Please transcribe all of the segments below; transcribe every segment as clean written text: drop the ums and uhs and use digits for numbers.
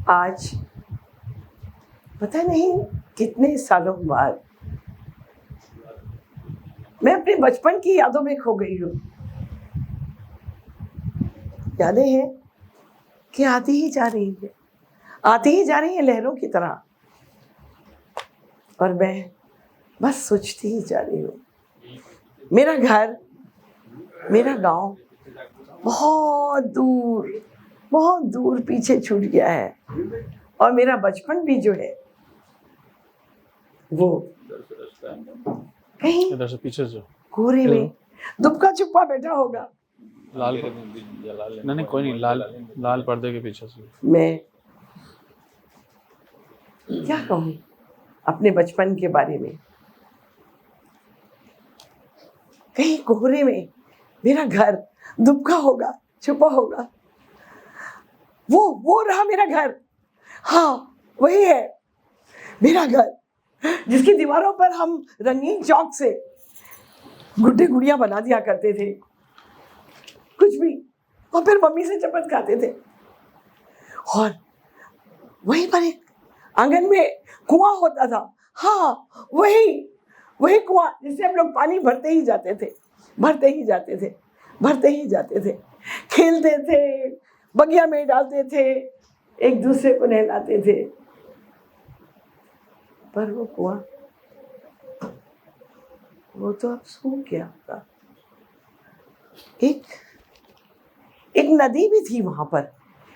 आज पता नहीं कितने सालों बाद मैं अपने बचपन की यादों में खो गई हूँ। यादें हैं कि आती ही जा रही है लहरों की तरह, और मैं बस सोचती ही जा रही हूँ। मेरा घर, मेरा गांव बहुत दूर पीछे छूट गया है, और मेरा बचपन भी जो है वो कहीं इधर से पीछे से कोरे में दुबका छुपा बैठा होगा। लाल नहीं कोई नहीं, लाल पर्दे के पीछे से। मैं क्या कहूँ अपने बचपन के बारे में। कहीं कोहरे में मेरा घर दुबका होगा, छुपा होगा। वो रहा मेरा घर। हाँ, वही है मेरा घर, जिसकी दीवारों पर हम रंगीन चौक से गुड्डे गुड़िया बना दिया करते थे, कुछ भी, और फिर मम्मी से चपत खाते थे। और वहीं पर एक आंगन में कुआं होता था। हाँ, वही कुआं जिससे हम लोग पानी भरते ही जाते थे, खेलते थे, बगिया में डालते थे, एक दूसरे को नहलाते थे। पर वो कुआं, वो तो अब सूख गया था। एक नदी भी थी वहां पर,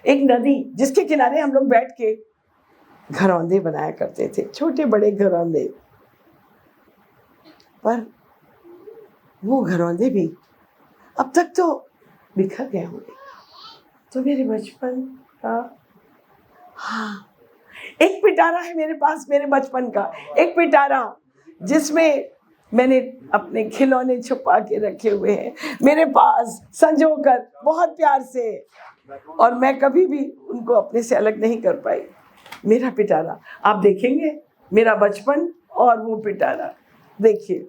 एक नदी जिसके किनारे हम लोग बैठ के घरौंदे बनाया करते थे, छोटे बड़े घरौंदे। पर वो घरौंदे भी अब तक तो बिखर गए होंगे। तो मेरे बचपन का, हाँ, एक पिटारा है मेरे पास, मेरे बचपन का एक पिटारा, जिसमें मैंने अपने खिलौने छुपा के रखे हुए हैं मेरे पास संजोकर, बहुत प्यार से, और मैं कभी भी उनको अपने से अलग नहीं कर पाई। मेरा पिटारा आप देखेंगे, मेरा बचपन और वो पिटारा देखिए।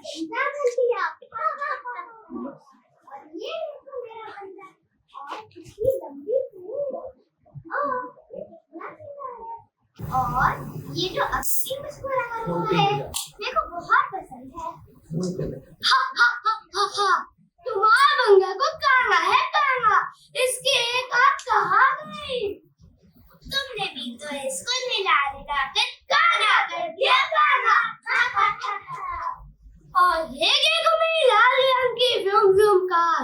क्या करती है आप? और ये देखो मेरा बंदा और कितनी लंबी पूंछ। और ये जो 80 मुझको लगा हुआ है मेरे को बहुत पसंद है। हा हा हा हा हा, तुम्हारा बंगा को काना है काना, इसके एक आंख कहाँ गई? तुमने भी तो इसको मिला कर काना कर दिया काना। हा हा हा हा। और ये देखो मेरी लाल रंग की व्यूम व्यूम कार,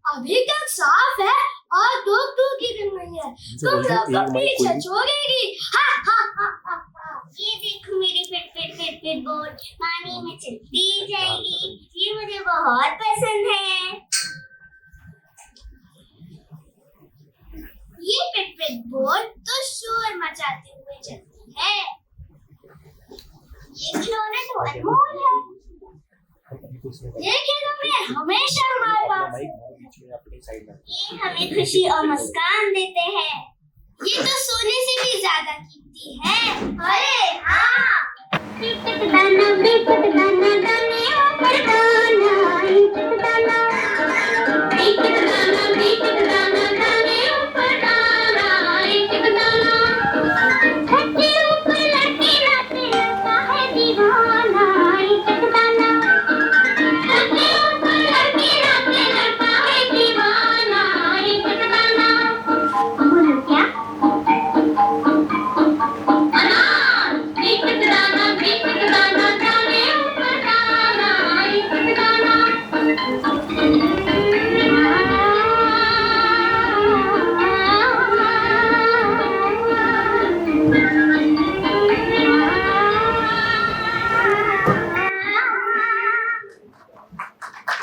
अभी तक साफ है और धूप धूप की रंग नहीं है, तुम लोग को पीछे छोड़ेगी। हा हा हा हा हा। ये देखो मेरी fit fit fit fit boat पानी में चलती जाएगी, ये मुझे बहुत पसंद है। ये फिट फिट बोट तो शोर मचाते हुए चलती है। ये खिलौने तो अनमोल है, ये खिलौने हमेशा हमारे पास है। ये हमें खुशी और मुस्कान देते हैं, ये तो सोने से भी ज्यादा कीमती है। अरे हाँ, दाना दाना दाने ऊपर दाना, दाना दाने ऊपर दाना, छत्ते ऊपर लटके लटके लगता है दीवाना। दाना छत्ते ऊपर लटके लटके लगता है दीवाना। दाना बोलो क्या?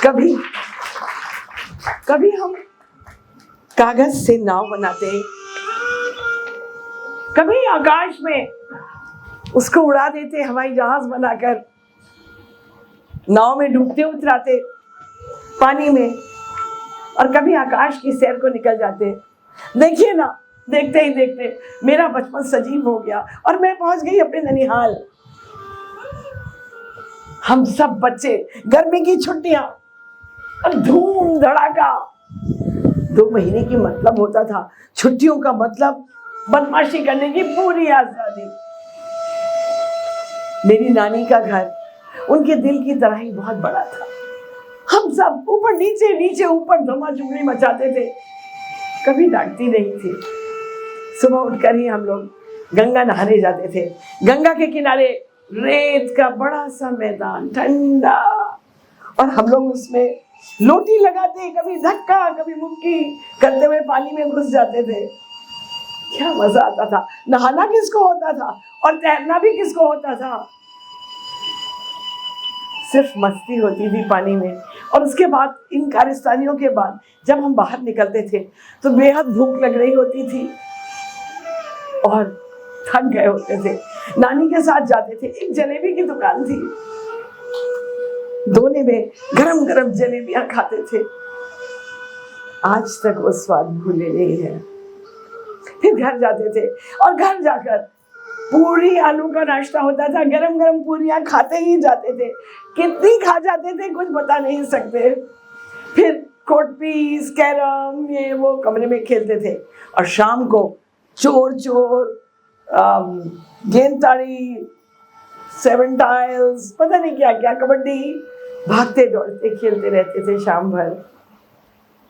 कभी कभी हम कागज से नाव बनाते, कभी आकाश में उसको उड़ा देते हवाई जहाज बनाकर, नाव में डूबते उतराते पानी में, और कभी आकाश की सैर को निकल जाते। देखिए ना, देखते ही देखते मेरा बचपन सजीव हो गया और मैं पहुंच गई अपने ननिहाल। हम सब बच्चे गर्मी की छुट्टियां और धूम धड़ाका। 2 महीने की मतलब होता था, छुट्टियों का मतलब बदमाशी करने की पूरी आजादी। मेरी नानी का घर उनके दिल की तरह ही बहुत बड़ा था। हम सब ऊपर नीचे नीचे ऊपर धमाचुगली मचाते थे, कभी डांटती नहीं थी। सुबह उठकर ही हम लोग गंगा नहाने जाते थे। गंगा के किनारे रेत का बड़ा सा मैदान, ठंडा, और हम लोग उसमें लोटी लगाते, कभी धक्का कभी मुक्की करते हुए पानी में घुस जाते थे। क्या मजा आता था। नहाना किसको होता था और तैरना भी किसको होता था। सिर्फ मस्ती होती थी पानी में। और उसके बाद इन कारस्तानियों के बाद जब हम बाहर निकलते थे तो बेहद भूख लग रही होती थी और थक गए होते थे। नानी के साथ जाते थे, एक जलेबी की दुकान थी, दोने में गरम गरम जलेबियां खाते थे। आज तक वो स्वाद भूले नहीं है। फिर घर जाते थे और घर जाकर पूरी आलू का नाश्ता होता था, गरम गरम पूरियां खाते ही जाते थे। कितनी खा जाते थे कुछ बता नहीं सकते। फिर कोट पीस, कैरम, ये वो कमरे में खेलते थे। और शाम को चोर चोर, गेंद ताड़ी, 7 टाइल्स, पता नहीं क्या क्या, कबड्डी, भागते दौड़ते खेलते रहते थे शाम भर।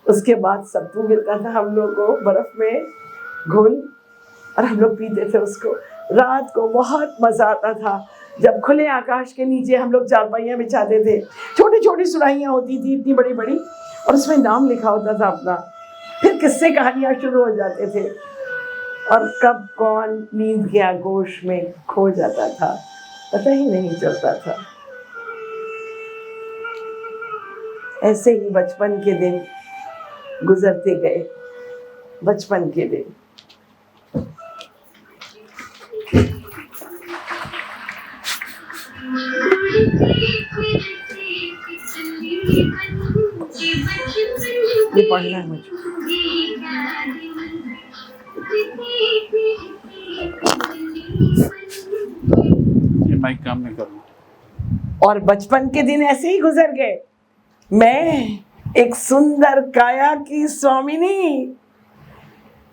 उसके बाद सत्तू मिलता था हम लोग को बर्फ में घोल, और हम लोग पीते थे उसको। रात को बहुत मजा आता था जब खुले आकाश के नीचे हम लोग चारपाइयाँ बिछाते थे। छोटी छोटी सुराहियाँ होती थी, इतनी बड़ी बड़ी, और उसमें नाम लिखा होता था अपना। फिर किस्से कहानियाँ शुरू हो जाते थे और कब कौन नींद के आगोश में खो जाता था पता ही नहीं चलता था। ऐसे ही बचपन के दिन गुजरते गए, बचपन के दिन। ये पढ़ना है मुझे। ये माइक काम नहीं कर रहा। और बचपन के दिन ऐसे ही गुजर गए। मैं एक सुंदर काया की स्वामिनी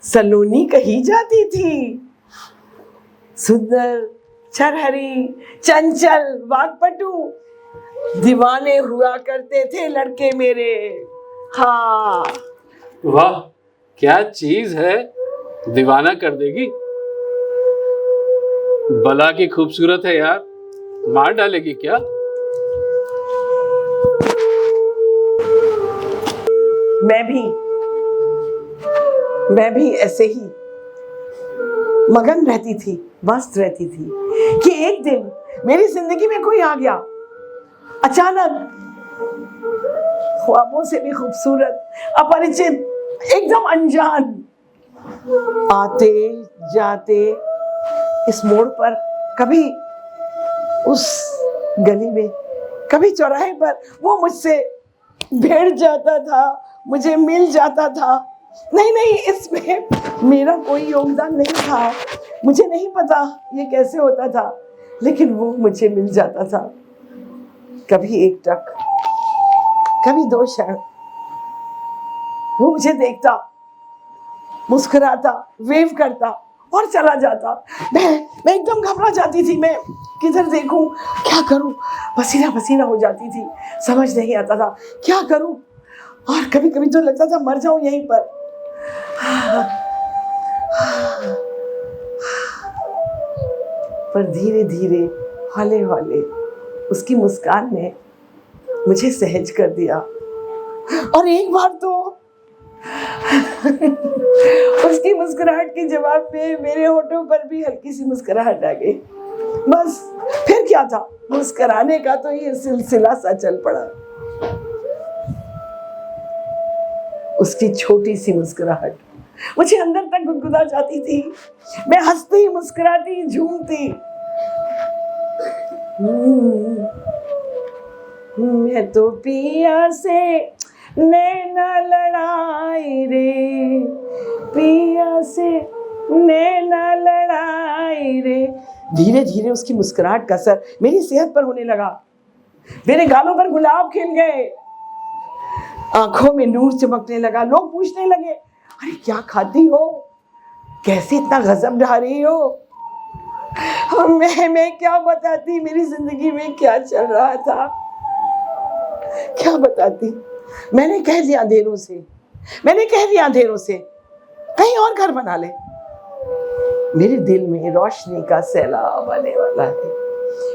सलोनी कही जाती थी। सुंदर, छरहरी, चंचल, वाक्पटु दीवाने हुआ करते थे लड़के मेरे। हाँ, वाह, क्या चीज है, दीवाना कर देगी। बला की खूबसूरत है यार, मार डालेगी क्या? मैं भी ऐसे ही मगन रहती थी, मस्त रहती थी कि एक दिन मेरी जिंदगी में कोई आ गया अचानक, ख्वाबों से भी खूबसूरत, अपरिचित, एकदम अनजान। आते जाते इस मोड़ पर, कभी उस गली में, कभी चौराहे पर वो मुझसे भिड़ जाता था, मुझे मिल जाता था। नहीं, इसमें मेरा कोई योगदान नहीं था। मुझे नहीं पता ये कैसे होता था, लेकिन वो मुझे मिल जाता था। कभी एक टक, कभी 2 क्षण वो मुझे देखता, मुस्कुराता, वेव करता और चला जाता। मैं एकदम घबरा जाती थी। मैं किधर देखूं, क्या करूं, पसीना पसीना हो जाती थी, समझ नहीं आता था क्या करूं। और कभी कभी तो लगता था मर जाऊं यहीं पर। पर धीरे धीरे, हौले हौले उसकी मुस्कान ने मुझे सहज कर दिया। और एक बार तो उसकी मुस्कुराहट के जवाब में मेरे होठों पर भी हल्की सी मुस्कुराहट आ गई। बस फिर क्या था, मुस्कुराने का तो ये सिलसिला सा चल पड़ा। उसकी छोटी सी मुस्कुराहट मुझे अंदर तक गुदगुदा जाती थी। मैं हंसती, मुस्कुराती, झूमती। मैं तो पिया से नैना लड़ाई रे, पिया से नैना लड़ाई रे। धीरे धीरे उसकी मुस्कुराहट का असर मेरी सेहत पर होने लगा। मेरे गालों पर गुलाब खिल गए, आंखों में नूर चमकने लगा। लोग पूछने लगे, अरे क्या खाती हो, कैसे इतना गजब ढा रही हो। मैं क्या बताती मेरी जिंदगी में क्या चल रहा था, क्या बताती। मैंने कह दिया अंधेरों से कहीं और घर बना ले। मेरे दिल में रोशनी का सैलाब आने वाला है,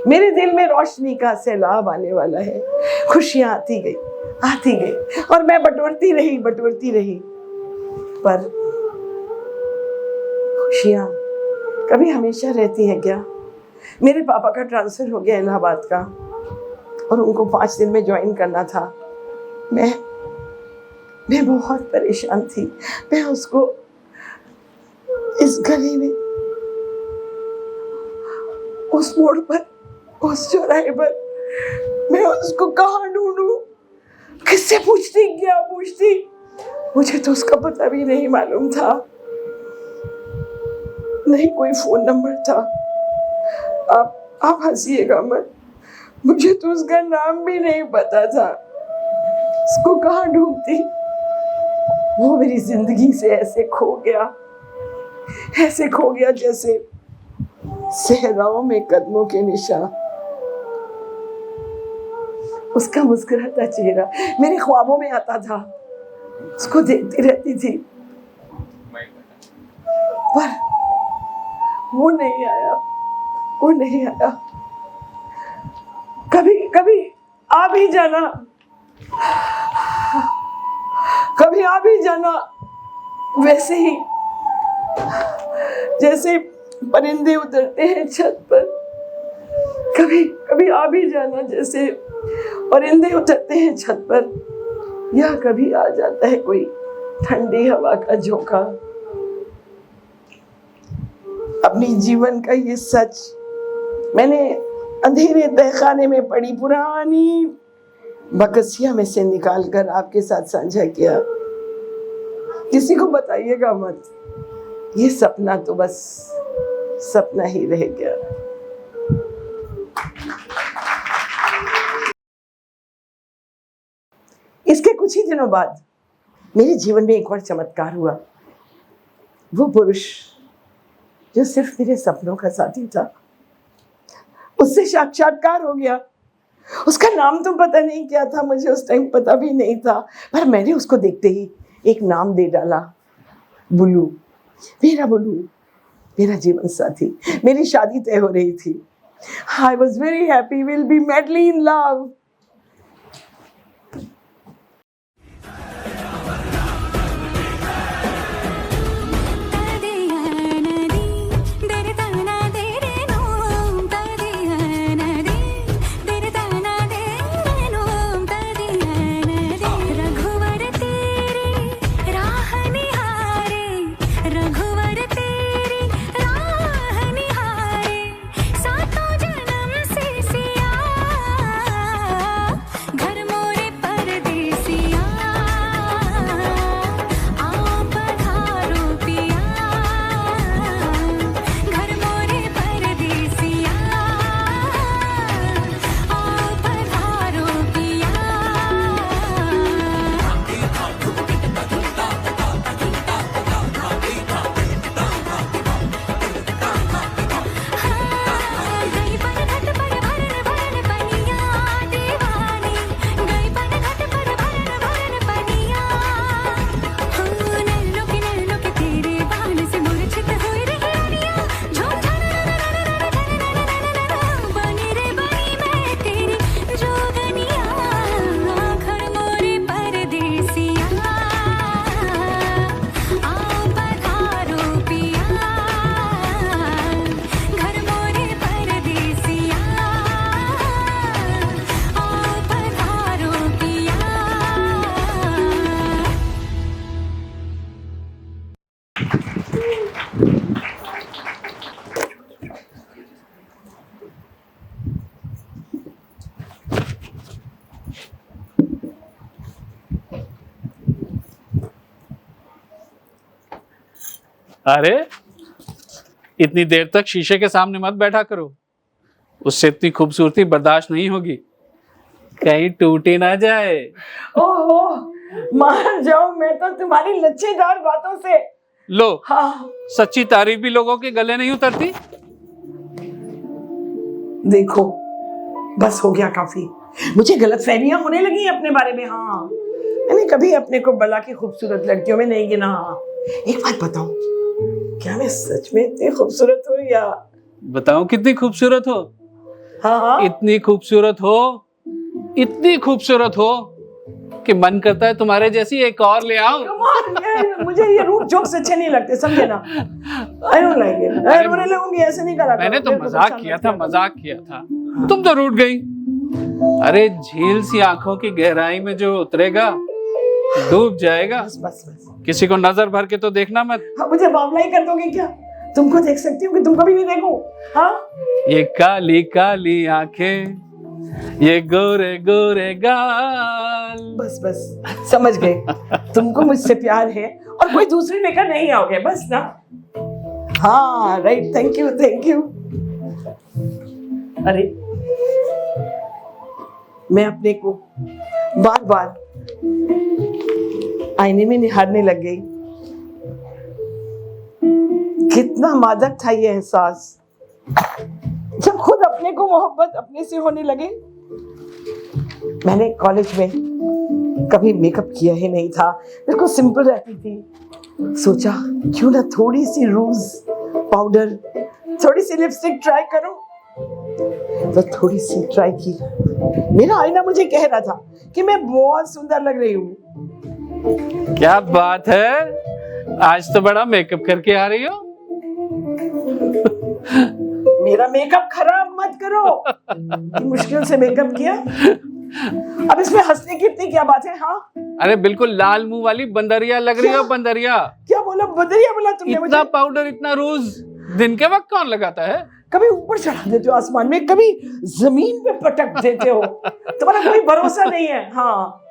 मेरे दिल में रोशनी का सैलाब आने वाला है। खुशियां आती गई और मैं बटोरती रही। पर खुशियां कभी हमेशा रहती है क्या? मेरे पापा का ट्रांसफर हो गया इलाहाबाद का और उनको 5 दिन में ज्वाइन करना था। मैं बहुत परेशान थी। मैं उसको इस गली में, उस मोड़ पर, उस चौराहे पर, मैं उसको कहाँ ढूंढूं, किससे पूछती, क्या पूछती। मुझे तो उसका पता भी नहीं मालूम था, नहीं कोई फोन नंबर था। आप हंसिएगा मत, मुझे तो उसका नाम भी नहीं पता था। उसको कहाँ ढूंढती। वो मेरी जिंदगी से ऐसे खो गया जैसे सहराओं में कदमों के निशान। उसका मुस्कुराता चेहरा मेरे ख्वाबों में आता था, उसको देखती रहती थी, पर वो नहीं आया। कभी आ भी जाना, वैसे ही जैसे परिंदे उतरते हैं छत पर। कभी आ भी जाना जैसे परिंदे उतरते हैं छत पर, या कभी आ जाता है कोई ठंडी हवा का झोंका। अपनी जीवन का ये सच मैंने अंधेरे तहखाने में पड़ी पुरानी बकसिया में से निकालकर आपके साथ साझा किया। किसी को बताइएगा मत, ये सपना तो बस सपना ही रह गया। कुछ ही दिनों बाद मेरे जीवन में एक और चमत्कार हुआ। वो पुरुष जो सिर्फ मेरे सपनों का साथी था, उससे साक्षात्कार हो गया। उसका नाम तो पता नहीं क्या था, मुझे उस टाइम पता भी नहीं था, पर मैंने उसको देखते ही एक नाम दे डाला, बुलू। मेरा बुलू, मेरा जीवन साथी। मेरी शादी तय हो रही थी। I was very happy, will be madly in love. अरे इतनी देर तक शीशे के सामने मत बैठा करो, उससे इतनी खूबसूरती बर्दाश्त नहीं होगी, कहीं टूटी ना जाए। ओहो, मान जाओ, मैं तो तुम्हारी लच्छेदार बातों से। लो, हाँ, सच्ची तारीफ भी लोगों के गले नहीं उतरती। देखो, बस हो गया काफी। मुझे गलतफहमियां होने लगी अपने बारे में। हाँ, मैंने कभी अपने को बला की खूबसूरत लड़कियों में नहीं गिना। एक बात बताओ, क्या मैं सच में इतनी खूबसूरत हूँ या? बताओ कितनी खूबसूरत हो। हाँ हाँ, इतनी खूबसूरत हो, इतनी खूबसूरत हो कि मन करता है तुम्हारे जैसी एक और ले आओ। मुझे ये रूप जोक्स अच्छे नहीं लगते, समझे ना? I don't like it. मैं रोने लगूंगी, ऐसे नहीं करा। मैंने तो मजाक किया था, मजाक किया था, तुम तो रूठ गई। अरे झील सी आंखों की गहराई में जो उतरेगा डूब जाएगा। बस बस बस, किसी को नजर भर के तो देखना मत। हाँ, मुझे बावला ही कर दोगे क्या? तुमको देख सकती हूँ कि तुमको भी नहीं देखूं? हाँ, ये काली काली आंखें, ये गोरे गोरे गाल। बस बस, समझ गए। तुमको मुझसे प्यार है और कोई दूसरी लेकर नहीं आओगे, बस ना? हाँ, right, thank you thank you. अरे, मैं अपने को बार बार आईने में निहारने लग गई। कितना मादक था ये एहसास, जब खुद अपने को मोहब्बत अपने से होने लगे। मैंने कॉलेज में कभी मेकअप किया ही नहीं था, बिल्कुल सिंपल रहती थी। सोचा क्यों ना थोड़ी सी रूज पाउडर, थोड़ी सी लिपस्टिक ट्राई करूं। तो थोड़ी सी ट्राई की। मेरा आईना मुझे कह रहा था कि मैं बहुत सुंदर लग रही हूँ। क्या बात है, आज तो बड़ा मेकअप करके आ रही हो। मेरा मेकअप खराब मत करो। मुश्किल से मेकअप किया, अब इसमें हंसने की इतनी क्या बात है? हाँ, अरे बिल्कुल लाल मुंह वाली बंदरिया लग रही हो, बंदरिया। क्या बोला? बंदरिया बोला तुमने? इतना पाउडर, इतना रोज दिन के वक्त कौन लगाता है? कभी ऊपर चढ़ा देते हो आसमान में, कभी जमीन पे पटक देते हो, तुम्हारा कोई भरोसा नहीं है। हाँ,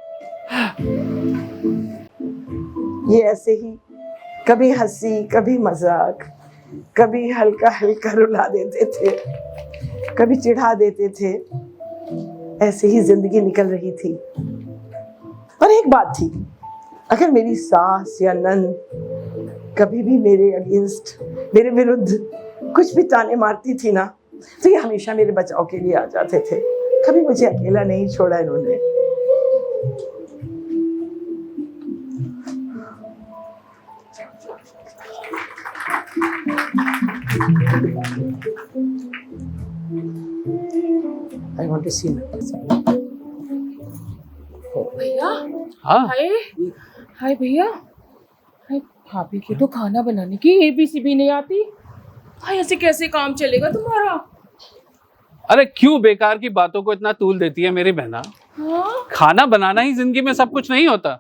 ये ऐसे ही कभी हंसी, कभी मजाक, कभी हल्का हल्का रुला देते थे, कभी चिढ़ा देते थे। ऐसे ही जिंदगी निकल रही थी। और एक बात थी, अगर मेरी सास या नंद कभी भी मेरे अगेंस्ट, मेरे विरुद्ध कुछ भी ताने मारती थी ना, तो ये हमेशा मेरे बचाव के लिए आ जाते थे। कभी मुझे अकेला नहीं छोड़ा इन्होंने। I want to see my भैया। हाँ हाय हाय भैया। हाय, भाभी की तो खाना बनाने की एबीसी भी नहीं आती। हाय, ऐसे कैसे काम चलेगा तुम्हारा? अरे क्यों बेकार की बातों को इतना तूल देती है मेरी बहना। हाँ? खाना बनाना ही जिंदगी में सब कुछ नहीं होता।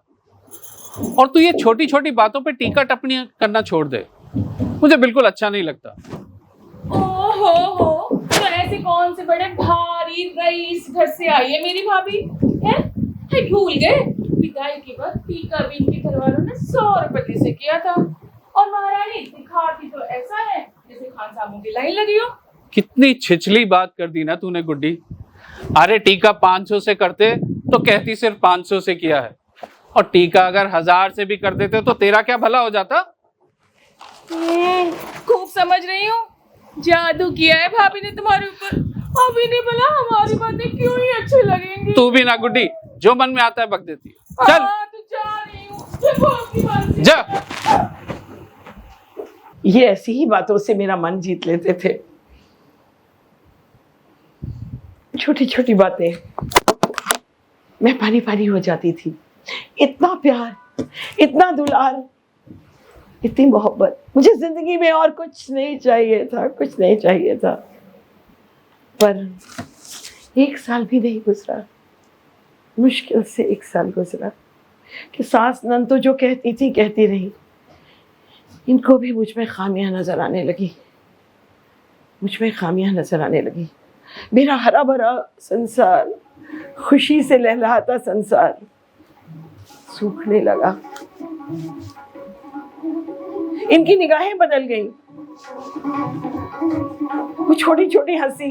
और तू ये छोटी छोटी बातों पे टीका टिप्पणी करना छोड़ दे, मुझे बिल्कुल अच्छा नहीं लगता। ओहो, तो ऐसे कौन से बड़े भारी रईस घर से आई है मेरी भाभी? है भूल गए विदाई के बाद टीका भी इनके घर वालों ने 100 रुपए से किया था। और महारानी दिखाती तो ऐसा है जैसे खान साहब की लाइन लगी हो। कितनी छिछली बात कर दी ना तूने गुड्डी। अरे टीका 500 से करते तो कहती सिर्फ 500 से किया है, और टीका अगर 1000 से भी कर देते तो तेरा क्या भला हो जाता। खूब समझ रही हूँ, जादू किया है भाभी ने तुम्हारे ऊपर। अभी नहीं बोला हमारी बातें क्यों ही अच्छी लगेंगी। तू भी ना गुड्डी, जो मन में आता है बक देती है। चल तो जा रही हूँ, देखो आपकी मर्जी। जा। ये ऐसी ही बातों से मेरा मन जीत लेते थे। छोटी छोटी बातें मैं पानी पानी हो जाती थी। इतना प्यार, इतना दुलार, इतनी मोहब्बत, मुझे जिंदगी में और कुछ नहीं चाहिए था, कुछ नहीं चाहिए था। पर 1 साल भी नहीं गुजरा, मुश्किल से 1 साल गुजरा कि सास नंद तो जो कहती थी कहती रही, इनको भी मुझ में खामियां नजर आने लगी, मुझ में खामियां नजर आने लगी। मेरा हरा भरा संसार, खुशी से लहलहाता संसार सूखने लगा। इनकी निगाहें बदल गईं। वो छोटी छोटी हंसी,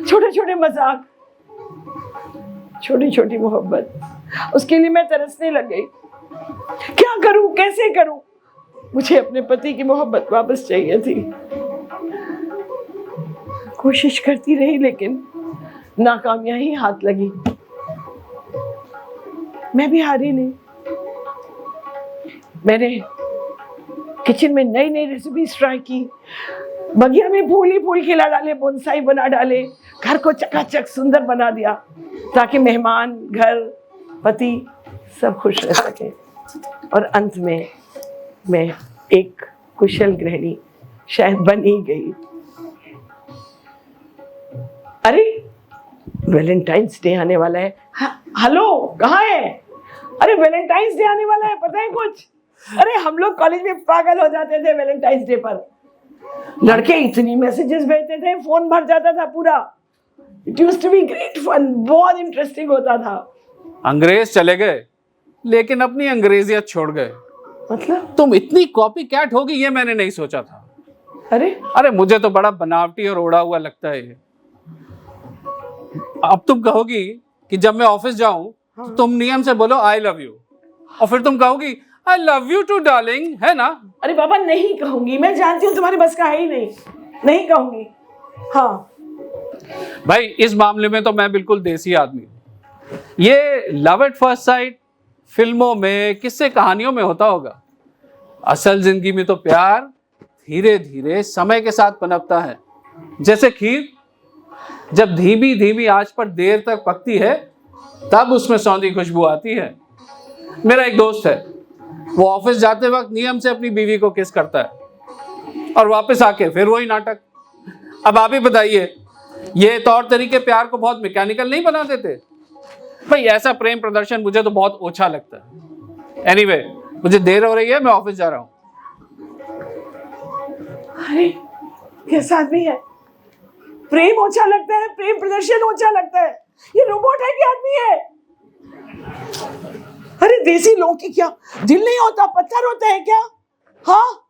छोटे छोटे मजाक, छोटी छोटी मोहब्बत, उसके लिए मैं तरसने लग गई। क्या करूं, कैसे करूं? मुझे अपने पति की मोहब्बत वापस चाहिए थी। कोशिश करती रही लेकिन नाकामयाबी ही हाथ लगी। मैं भी हारी नहीं। मैंने किचन में नई नई रेसिपीज ट्राई की, बगिया में फूल ही फूल खिला डाले, बोनसाई बना डाले, घर को चकाचक सुंदर बना दिया ताकि मेहमान, घर, पति सब खुश रह सके। और अंत में मैं एक कुशल गृहिणी शायद बन ही गई। अरे वैलेंटाइंस डे आने वाला है। हेलो, कहाँ है? अरे वैलेंटाइंस डे आने वाला है, पता है कुछ? अरे हम लोग कॉलेज में पागल हो जाते थे वैलेंटाइंस डे पर। लड़के इतनी मैसेजेस भेजते थे, फोन भर जाता था पूरा। It used to be great fun, बहुत इंटरेस्टिंग होता था। अंग्रेज चले गए लेकिन अपनी अंग्रेजियत छोड़ गए। मतलब तुम इतनी कॉपी कैट होगी ये मैंने नहीं सोचा था। अरे मुझे तो बड़ा बनावटी और ओढ़ा हुआ लगता है ये। अब तुम कहोगी कि जब मैं ऑफिस जाऊं तो तुम नियम से बोलो आई लव यू, और फिर तुम कहोगी I love you too darling, है ना? अरे बाबा नहीं कहूंगी, मैं जानती हूँ तुम्हारे बस का है ही नहीं, नहीं कहूंगी। हाँ भाई इस मामले में तो मैं बिल्कुल देसी आदमी हूं। ये लव एट फर्स्ट साइट फिल्मों में, किस्से कहानियों में होता होगा। असल जिंदगी में तो प्यार धीरे धीरे समय के साथ पनपता है, जैसे खीर जब धीमी धीमी आंच पर देर तक पकती है तब उसमें सौंधी खुशबू आती है। मेरा एक दोस्त है, वो ऑफिस जाते वक्त नियम से अपनी बीवी को किस करता है और वापस आके फिर वही नाटक। अब आप ही बताइए, ये तौर तरीके प्यार को बहुत मैकेनिकल नहीं बना देते? भाई ऐसा प्रेम प्रदर्शन मुझे तो बहुत ओछा लगता है। एनीवे, मुझे देर हो रही है, मैं ऑफिस जा रहा हूँ। अरे कैसा आदमी है? प्रेम ओछा लगता है, प्रेम प्रदर्शन ओछा लगता है। ये रोबोट है कि आदमी है? अरे देसी लोगों की क्या दिल नहीं होता, पत्थर होता है क्या? हाँ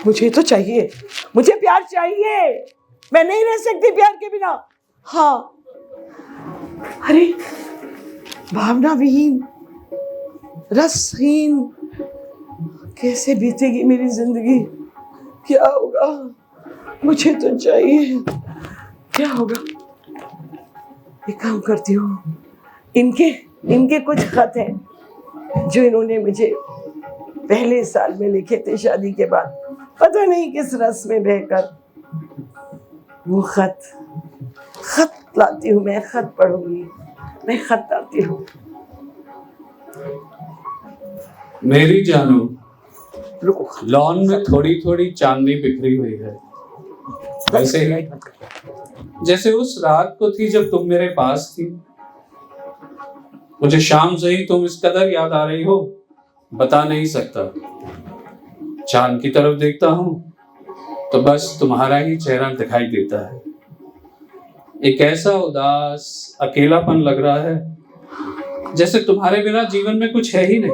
मुझे तो चाहिए, मुझे प्यार चाहिए, मैं नहीं रह सकती प्यार के बिना। हाँ अरे भावना विहीन, रसहीन कैसे बीतेगी मेरी जिंदगी? क्या होगा? मुझे तो चाहिए। क्या होगा? एक काम करती हूँ, इनके कुछ खत हैं जो इन्होंने मुझे पहले साल में लिखे थे शादी के बाद, पता नहीं किस रस में बहकर। वो खत लाती हूँ, मैं खत पढ़ूंगी, मैं खत लाती हूँ। मेरी जानू, रुको, लॉन में थोड़ी थोड़ी चांदनी बिखरी हुई है, वैसे ही जैसे उस रात को थी जब तुम मेरे पास थी। मुझे शाम से ही तुम इस कदर याद आ रही हो, बता नहीं सकता। चांद की तरफ देखता हूं तो बस तुम्हारा ही चेहरा दिखाई देता है। एक ऐसा उदास अकेलापन लग रहा है जैसे तुम्हारे बिना जीवन में कुछ है ही नहीं।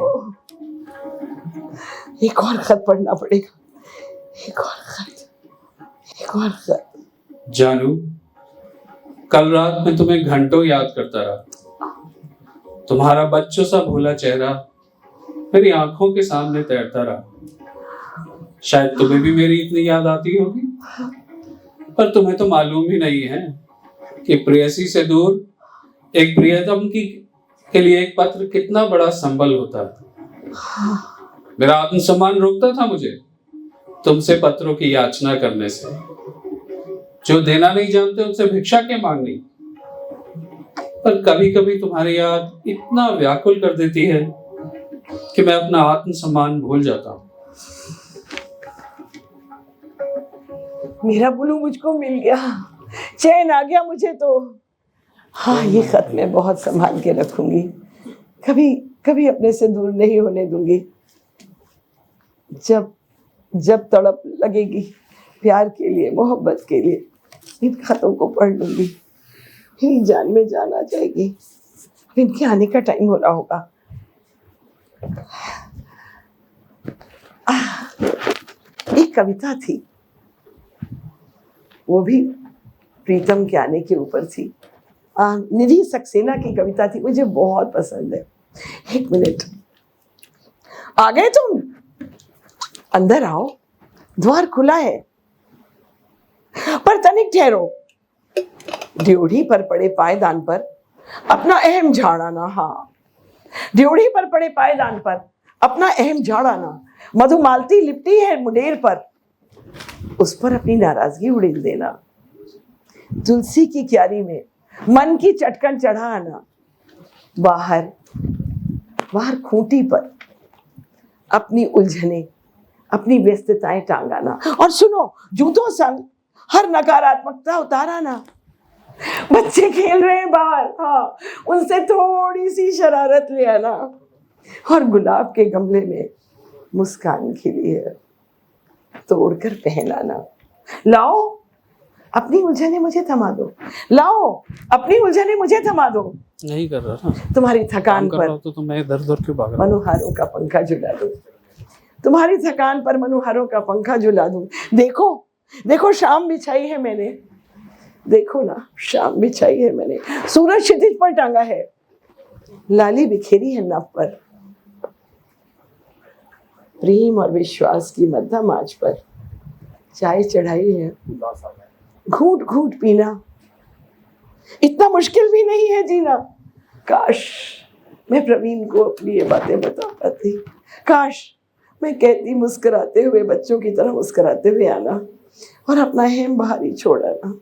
एक और खत पढ़ना पड़ेगा, एक और खत। जानू, कल रात मैं तुम्हें घंटों याद करता रहा। तुम्हारा बच्चों सा भोला चेहरा मेरी आंखों के सामने तैरता रहा। शायद तुम्हें भी मेरी इतनी याद आती होगी, पर तुम्हें तो मालूम ही नहीं है कि प्रेयसी से दूर एक प्रियतम के लिए एक पत्र कितना बड़ा संबल होता है। मेरा आत्मसम्मान रोकता था मुझे तुमसे पत्रों की याचना करने से। जो देना नहीं जानते उनसे भिक्षा क्यों मांगनी? पर कभी कभी तुम्हारी याद इतना व्याकुल कर देती है कि मैं अपना आत्मसम्मान भूल जाता हूँ। मेरा बुलू मुझको मिल गया, चैन आ गया मुझे तो। हाँ, ये खत मैं बहुत संभाल के रखूंगी, कभी अपने से दूर नहीं होने दूंगी। जब तड़प लगेगी प्यार के लिए, मोहब्बत के लिए, इन खतों को पढ़ लूंगी। मेरी जान में जान आ जाएगी। इनके आने का टाइम हो रहा होगा। एक कविता थी, वो भी प्रीतम के आने के ऊपर थी। निधि सक्सेना की कविता थी, मुझे बहुत पसंद है। एक मिनट, आ गए तुम? अंदर आओ, द्वार खुला है, पर तनिक ठहरो। ड्योढ़ी पर पड़े पायदान पर अपना अहम झाड़ाना। हाँ, ड्योढ़ी पर पड़े पायदान पर अपना अहम झाड़ाना। मधुमालती लिपटी है मुंडेर पर, उस पर अपनी नाराजगी उड़ेल देना। तुलसी की क्यारी में मन की चटकन चढ़ाना। बाहर खूंटी पर अपनी उलझने, अपनी व्यस्तताएं टांगाना। और सुनो, जूतों संग हर नकारात्मकता उताराना। बच्चे खेल रहे हैं बाहर, हाँ, उनसे थोड़ी सी शरारत ले आना। और गुलाब के गमले में मुस्कान खिली है, तोड़कर पहनाना। लाओ अपनी उलझने मुझे थमा दो, लाओ अपनी उलझने मुझे थमा दो। नहीं कर रहा ना, तुम्हारी थकान पर तो मैं इधर उधर क्यों भाग रहा हूं? मनोहारों का पंखा झुला दूं, तुम्हारी थकान पर मनोहारों का पंखा झुला दूं। देखो शाम बिछाई है मैंने, देखो ना, शाम बिछाई है मैंने। सूरज क्षितिज पर टांगा है, लाली बिखेरी है नभ पर। प्रेम और विश्वास की मध्यम आंच पर चाय चढ़ाई है, घूंट घूंट पीना। इतना मुश्किल भी नहीं है जीना। काश मैं प्रवीण को अपनी ये बातें बता पाती। काश मैं कहती मुस्कुराते हुए, बच्चों की तरह मुस्कुराते हुए आना, और अपना हेम बाहर ही छोड़ आना।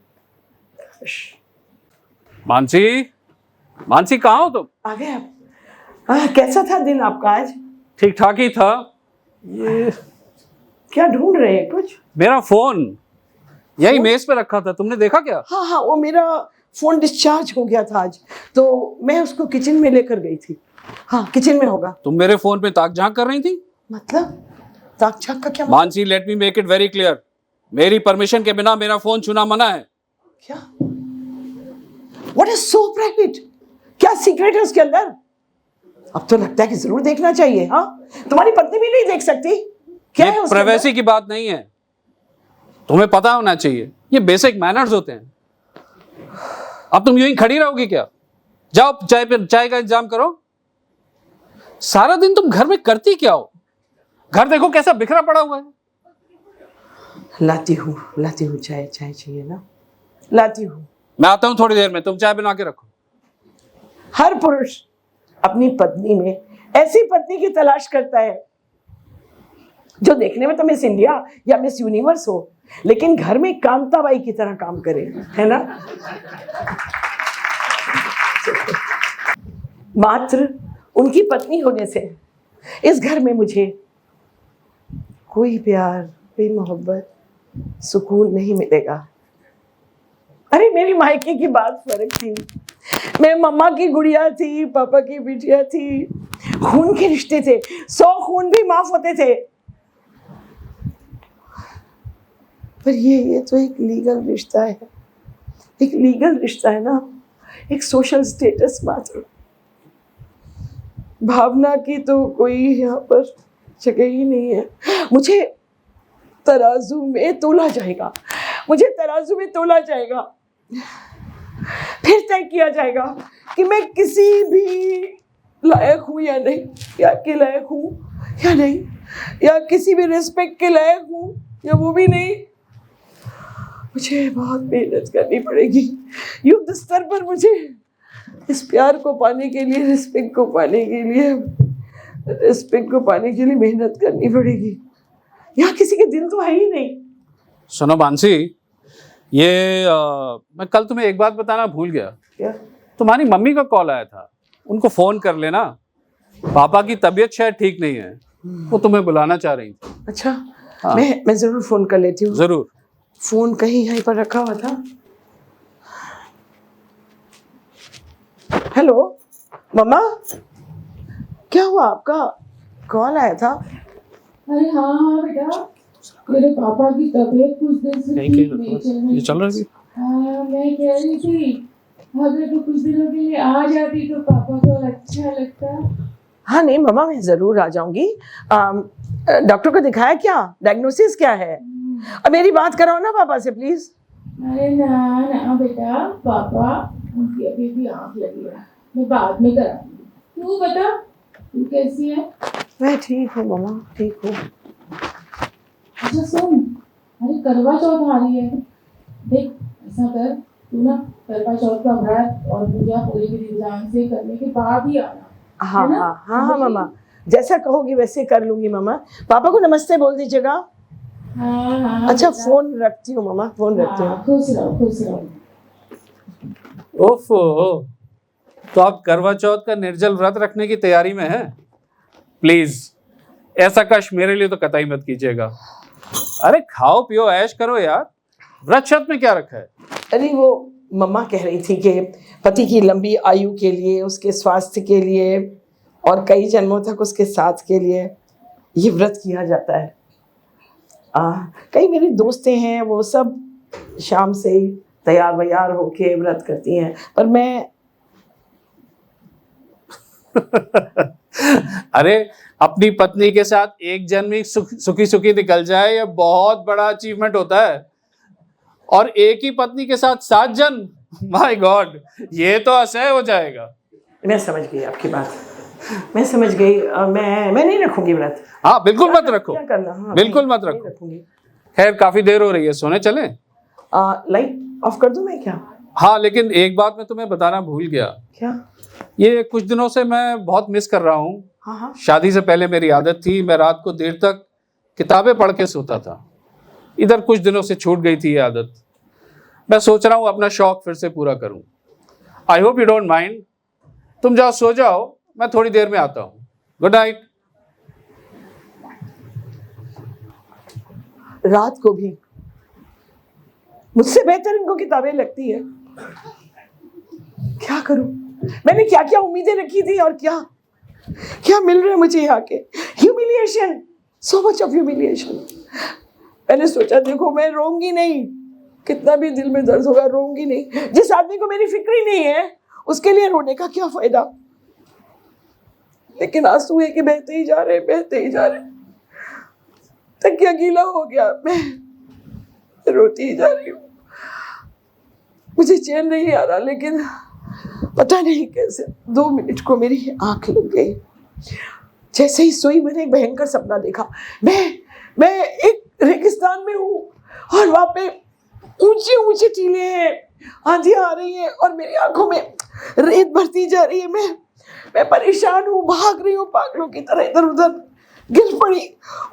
मानसी कहाँ हो तुम? आ गए आप? कैसा था दिन आपका आज? ठीक ठाक ही था। ये क्या ढूंढ रहे हैं? कुछ? मेरा फोन यही मेज पे रखा था, तुमने देखा क्या? हाँ, वो मेरा फोन डिस्चार्ज हो गया था आज, तो मैं उसको किचन में लेकर गई थी। हाँ, किचन में होगा। तुम मेरे फोन पे ताक झांक कर रही थी? मतलब ताक झांक का क्या मतलब? Mansi, let me make it very clear, मेरी परमिशन के बिना मेरा फोन छूना मना है। क्या? What is so private? क्या सीक्रेट है उसके अंदर? अब तो लगता है कि जरूर देखना चाहिए। हाँ, तुम्हारी पत्नी भी नहीं देख सकती? क्या है उसके प्राइवेसी की बात नहीं है, तुम्हें पता होना चाहिए, ये बेसिक मैनर्स होते हैं। अब तुम यूं ही खड़ी रहोगी क्या? जाओ चाय का इंतजाम करो। सारा दिन तुम घर में करती क्या हो? घर देखो कैसा बिखरा पड़ा हुआ है। लाती हूँ चाय चाहिए ना, लाती हूँ। मैं आता हूं थोड़ी देर में, तुम चाय बना के रखो। हर पुरुष अपनी पत्नी में ऐसी पत्नी की तलाश करता है जो देखने में तो मिस इंडिया या मिस यूनिवर्स हो, लेकिन घर में कांताबाई की तरह काम करे, है ना। मात्र उनकी पत्नी होने से इस घर में मुझे कोई प्यार, कोई मोहब्बत, सुकून नहीं मिलेगा। अरे मेरी मायके की बात फर्क थी। मैं मम्मा की गुड़िया थी, पापा की बिटिया थी, खून के रिश्ते थे, 100 खून भी माफ होते थे। पर ये तो एक लीगल रिश्ता है, एक लीगल रिश्ता है ना, एक सोशल स्टेटस मात्र। भावना की तो कोई यहाँ पर जगह ही नहीं है। मुझे तराजू में तोला जाएगा, फिर तय किया जाएगा कि मैं किसी भी लायक हूँ या नहीं, या के लायक हूँ या नहीं, या किसी भी रिस्पेक्ट के लायक हूँ या वो भी नहीं। मुझे बहुत मेहनत करनी पड़ेगी युद्ध स्तर पर। मुझे इस प्यार को पाने के लिए, रिस्पेक्ट को पाने के लिए मेहनत करनी पड़ेगी। यहाँ किसी के दिल तो है ही नहीं। सुनो मानसी, मैं कल तुम्हें एक बात बताना भूल गया। क्या? तुम्हारी मम्मी का कॉल आया था, उनको फोन कर लेना। पापा की तबीयत शायद ठीक नहीं है, वो तुम्हें बुलाना चाह रही थी। अच्छा, हाँ। मैं जरूर फोन कर लेती हूँ। जरूर। फोन कहीं यहीं पर रखा हुआ था। हेलो मम्मा, क्या हुआ? आपका कॉल आया था। अरे हाँ बेटा, मेरे पापा की तबीयत कुछ दिन से ठीक नहीं चल रही। ये चल रहा है। हाँ, मैं कह रही थी अगर तो कुछ दिनों के लिए आ जाती तो पापा को अच्छा लगता। हाँ नहीं मम्मा, मैं जरूर आ जाऊंगी। डॉक्टर को दिखाया क्या? डायग्नोसिस क्या है? अब मेरी बात कराओ ना पापा से प्लीज। अरे ना बेटा, पापा उनकी अभी भी आँख लगी है, मैं बाद में कराऊंगी। तू बता, तू कैसी है? मैं ठीक हूँ मम्मा, ठीक हूँ। अच्छा सुन, अरे करवा चौथ आ रही है, देख ऐसा कर, तू ना करवा चौथ का व्रत और पूजा पूरी विधि विधान से करने के बाद ही आना। हाँ मम्मा, जैसा कहोगी वैसे कर लूंगी मम्मा। पापा को नमस्ते बोल दीजिएगा। हाँ अच्छा फोन रखती हूँ मम्मा, फोन रखती हूँ। खुश रहो। ओफो, तो आप करवा चौथ का निर्जल व्रत रखने की तैयारी में हैं? प्लीज ऐसा कश मेरे लिए तो कतई मत कीजिएगा। अरे खाओ पियो ऐश करो यार, व्रत शर्त में क्या रखा है? अरे वो मम्मा कह रही थी कि पति की लंबी आयु के लिए, उसके स्वास्थ्य के लिए और कई जन्मों तक उसके साथ के लिए ये व्रत किया जाता है। कई मेरी दोस्तें हैं, वो सब शाम से ही तैयार वैयार होके व्रत करती हैं, पर मैं अरे अपनी पत्नी के साथ एक जन्म ही सुखी सुखी निकल जाए, ये बहुत बड़ा अचीवमेंट होता है। और एक ही पत्नी के साथ 7 जन्म, माय गॉड, ये तो असह्य हो जाएगा। मैं समझ गई आपकी बात, मैं समझ गई। मैं नहीं रखूंगी व्रत। हाँ बिल्कुल मत रखो, क्या करना? हाँ, बिल्कुल मत नहीं रखो। रखूंगी। खैर काफी देर हो रही है, सोने चलें? लाइट ऑफ कर दूं मैं क्या? हाँ लेकिन एक बात मैं तुम्हें बताना भूल गया। क्या? ये कुछ दिनों से मैं बहुत मिस कर रहा हूँ। हाँ। शादी से पहले मेरी आदत थी, मैं रात को देर तक किताबें पढ़ के सोता था। इधर कुछ दिनों से छूट गई थी ये आदत। मैं सोच रहा हूँ अपना शौक फिर से पूरा करूँ। I hope you don't mind. तुम जाओ सो जाओ, मैं थोड़ी देर में आता हूँ। Good night. रात को भी मुझसे बेहतर इनको किताबें लगती है। क्या करूं? मैंने क्या क्या उम्मीदें रखी थी और क्या मिल रहा है मुझे यहाँ के? Humiliation, so much of humiliation. मैंने सोचा देखो मैं रोऊंगी नहीं, कितना भी दिल में दर्द होगा रोऊंगी नहीं। जिस आदमी को मेरी फिक्र ही नहीं है उसके लिए रोने का क्या फायदा? लेकिन आंसू है कि बहते ही जा रहे। तकिया गीला हो गया, मैं रोती ही जा रही हूँ। मुझे चैन नहीं आ रहा, लेकिन पता नहीं कैसे 2 मिनट को मेरी आंख लग गई। जैसे ही सोई मैंने एक भयंकर सपना देखा। मैं एक रेगिस्तान में हूँ और वहाँ पे ऊंचे ऊंचे टीले हैं, आंधियाँ आ रही हैं और मेरी आंखों में रेत भरती जा रही है। मैं परेशान हूँ, भाग रही हूँ पागलों की तरह, इधर उधर गिर पड़ी,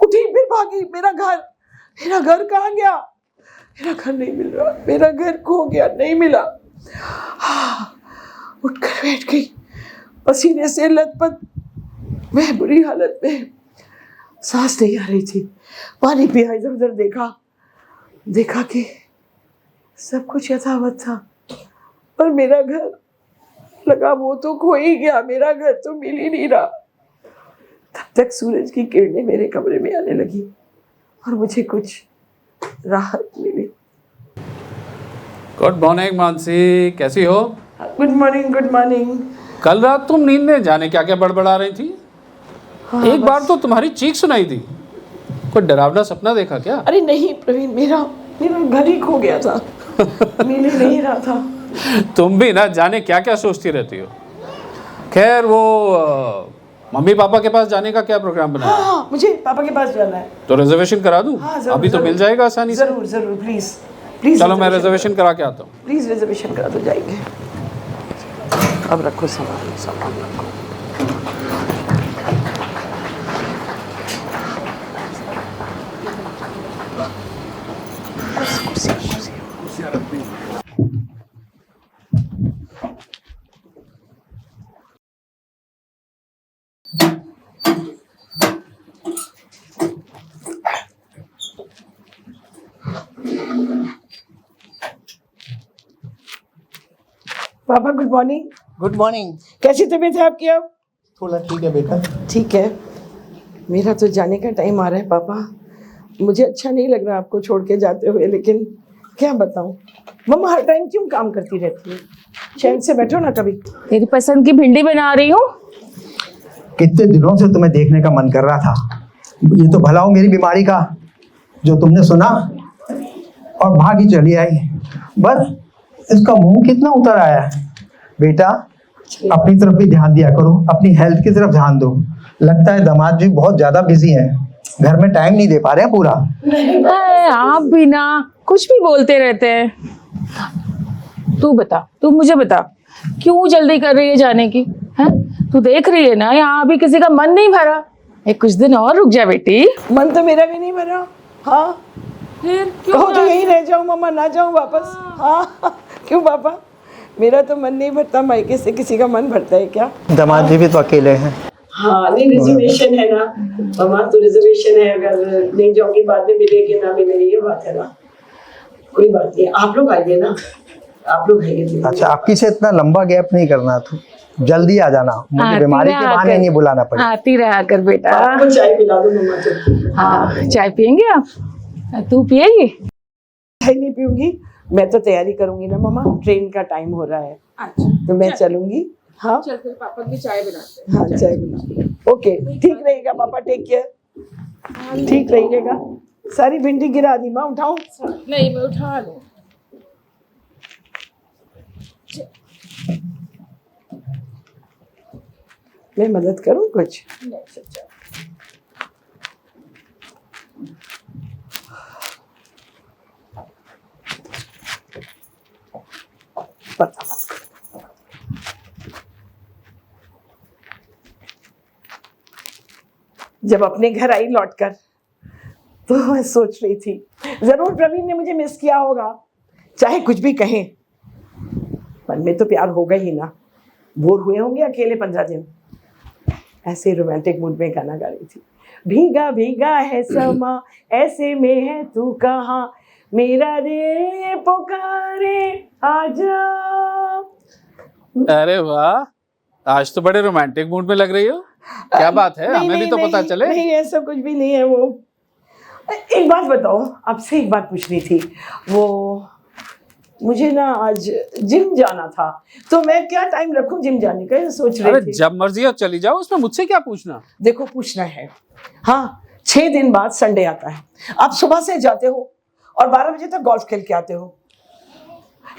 उठी फिर भागी। मेरा घर कहाँ गया? मेरा घर नहीं मिल रहा, मेरा घर खो गया, नहीं मिला। उठकर बैठ गई, पसीने से लथपथ, मैं बुरी हालत में, सांस नहीं आ रही थी। पानी पिया, इधर उधर देखा कि सब कुछ यथावत था, पर मेरा घर लगा वो तो खो ही गया, मेरा घर तो मिल ही नहीं रहा। तब तक सूरज की किरणें मेरे कमरे में आने लगी और मुझे कुछ राहत मिली। गुड मॉर्निंग मानसी, कैसी हो? Good morning. कल रात तुम नींद में जाने क्या क्या बड़बड़ा रही थी? हाँ, एक बार तो तुम्हारी चीख सुनाई दी। कोई डरावना सपना देखा क्या? अरे नहीं प्रवीण, मेरा घर ही खो गया था, मिल ही नहीं रहा था। तुम भी ना जाने क्या क्या सोचती रहती हो। खैर वो मम्मी पापा के पास जाने का क्या प्रोग्राम बनाया? हाँ, मुझे पापा के पास जाना है। तो रिजर्वेशन करा दूं? हाँ, जरूर, अभी तो मिल जाएगा आसानी से। जरूर प्लीज चलो मैं रिजर्वेशन करा के आता हूँ। प्लीज रिजर्वेशन करा तो जाएंगे। अब रखो सामान रखो। पापा गुड मॉर्निंग। Good morning. कैसी तबीयत है आपकी अब? थोड़ा ठीक है बेटा। ठीक है। मेरा तो जाने का टाइम आ रहा है पापा। मुझे अच्छा नहीं लग रहा आपको छोड़ के जाते हुए, लेकिन क्या बताऊं, मम्मा हर टाइम क्यों काम करती रहती है? चैन से बैठो ना कभी। तेरी पसंद की भिंडी बना रही हूँ। कितने दिनों से तुम्हें देखने का मन कर रहा था। ये तो भला हो मेरी बीमारी का, जो तुमने सुना और भागी चली आई। बस इसका मुंह कितना उतर आया है। बेटा अपनी तरफ भी ध्यान दिया करो, अपनी हेल्थ की तरफ ध्यान दो। लगता है दामाद जी बहुत ज्यादा बिजी हैं, घर में टाइम नहीं दे पा रहे हैं पूरा। आप भी ना कुछ भी बोलते रहते हैं। तू मुझे बता, क्यों जल्दी कर रही है जाने की? हैं? तू देख रही है ना यहाँ अभी किसी का मन नहीं भरा। एक कुछ दिन और रुक जा बेटी। मन तो मेरा भी नहीं भरा। हाँ फिर क्यों? कहो तो यहीं रह जाऊं मम्मा, ना जाऊं वापस। हाँ क्यों पापा, मेरा तो मन नहीं भरता, मायके से किसी का मन भरता है क्या? दामाद जी भी तो अकेले हैं। हाँ नहीं, रिजर्वेशन है ना मम्मा, तो रिजर्वेशन है, अगर नहीं जाऊंगी बाद में मिलेगी ना मिलेगी, ये बात है ना। कोई बात नहीं, आप लोग आइए ना, आप लोग आइए। अच्छा आपकी से इतना लंबा गैप नहीं करना, तो जल्दी आ जाना, मुझे बीमारी के बहाने नहीं बुलाना पड़े। आती रहा कर बेटा। आपको चाय पिला दो मम्मा तो। हाँ चाय पियेंगे आप? तू पिएगी? चाय नहीं पीऊंगी, मैं तो तैयारी करूंगी ना मम्मा, ट्रेन का टाइम हो रहा है। अच्छा तो मैं चलूंगी। हाँ चल फिर पापा की चाय बनाते हैं। हाँ चाय बना। ओके ठीक रहेगा पापा, टेक केयर। ठीक रहिएगा। सारी भिंडी गिरा दी माँ, उठाऊं? नहीं मैं उठा लूं। मैं मदद करूं कुछ? नहीं सच्चा। पता जब अपने घर आई लौटकर तो मैं सोच रही थी जरूर प्रवीण ने मुझे मिस किया होगा, चाहे कुछ भी कहें, मन में तो प्यार होगा ही ना। बोर हुए होंगे अकेले 15 दिन। ऐसे रोमांटिक मूड में गाना गा रही थी। भीगा भीगा है समा, ऐसे में है तू कहाँ, मेरा दिल पुकारे आजा। अरे वाह, आज तो बड़े रोमांटिक मूड में लग रही हो। क्या बात है, हमें भी तो पता चले। नहीं ऐसा कुछ भी नहीं है। वो एक बात बताओ, आपसे एक बात पूछनी थी। वो मुझे ना आज जिम जाना था, तो मैं क्या टाइम रखूं जिम जाने का, ये सोच रही थी। जब मर्जी हो चली जाओ, उसमें मुझसे क्या पूछना। देखो पूछना है, हाँ 6 दिन बाद संडे आता है, आप सुबह से जाते हो और 12 बजे तक गोल्फ खेल के आते हो।